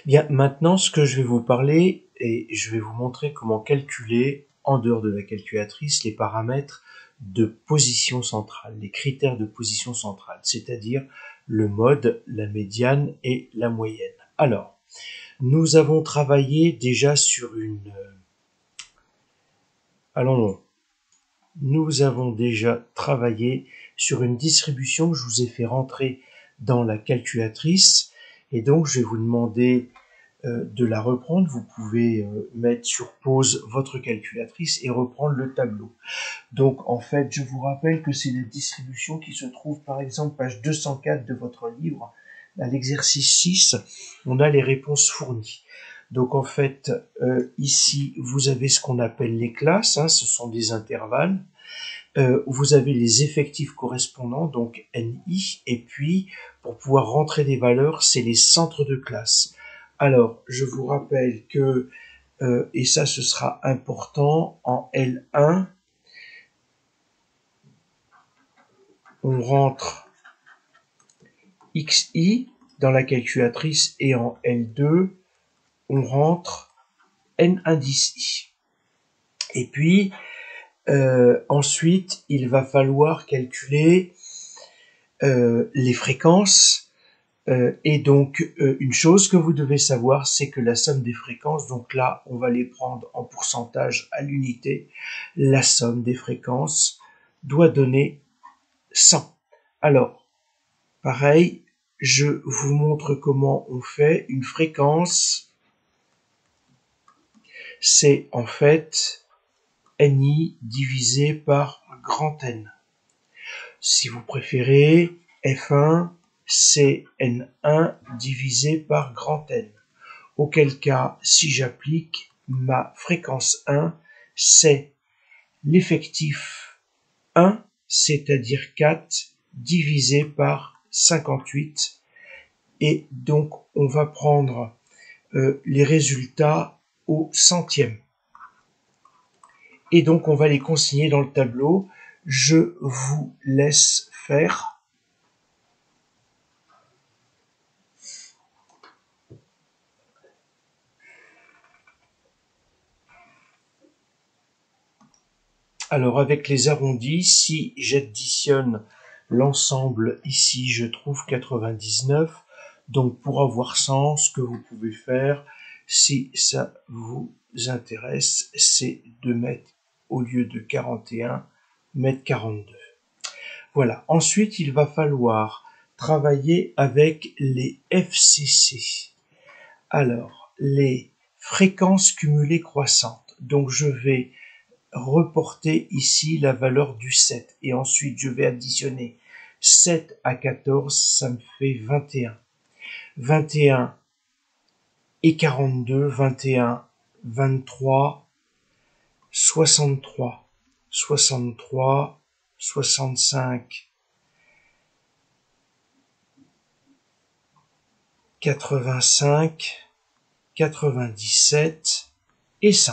Bien, maintenant, ce que je vais vous parler, et je vais vous montrer comment calculer, en dehors de la calculatrice, les paramètres de position centrale, les critères de position centrale, c'est-à-dire le mode, la médiane et la moyenne. Alors, nous avons travaillé déjà sur une... Allons, nous avons déjà travaillé sur une distribution que je vous ai fait rentrer dans la calculatrice, et donc je vais vous demander de la reprendre. Vous pouvez mettre sur pause votre calculatrice et reprendre le tableau. Donc en fait, je vous rappelle que c'est la distribution qui se trouve par exemple page 204 de votre livre. À l'exercice 6, on a les réponses fournies. Donc en fait, ici, vous avez ce qu'on appelle les classes, hein, ce sont des intervalles. Vous avez les effectifs correspondants, donc NI, et puis pour pouvoir rentrer des valeurs, c'est les centres de classe. Alors, je vous rappelle que, et ça ce sera important, en L1, on rentre XI dans la calculatrice et en L2, on rentre N indice I. Et puis, ensuite, il va falloir calculer les fréquences. Et donc, une chose que vous devez savoir, c'est que la somme des fréquences, donc là, on va les prendre en pourcentage à l'unité, la somme des fréquences doit donner 100. Alors, pareil, je vous montre comment on fait une fréquence. C'est en fait NI divisé par grand N. Si vous préférez, F1, c'est N1 divisé par grand N. Auquel cas, si j'applique ma fréquence 1, c'est l'effectif 1, c'est-à-dire 4, divisé par 58. Et donc, on va prendre les résultats au centième. Et donc, on va les consigner dans le tableau. Je vous laisse faire. Alors, avec les arrondis, si j'additionne l'ensemble ici, je trouve 99. Donc, pour avoir 100, ce que vous pouvez faire, si ça vous intéresse, c'est de mettre, au lieu de 41, mettre 42. Voilà. Ensuite, il va falloir travailler avec les FCC. Alors, les fréquences cumulées croissantes. Donc, je vais reporter ici la valeur du 7. Et ensuite, je vais additionner 7 à 14, ça me fait 21. 21 et 42, 21, 23, 63, 63, 65, 85, 97 et 100.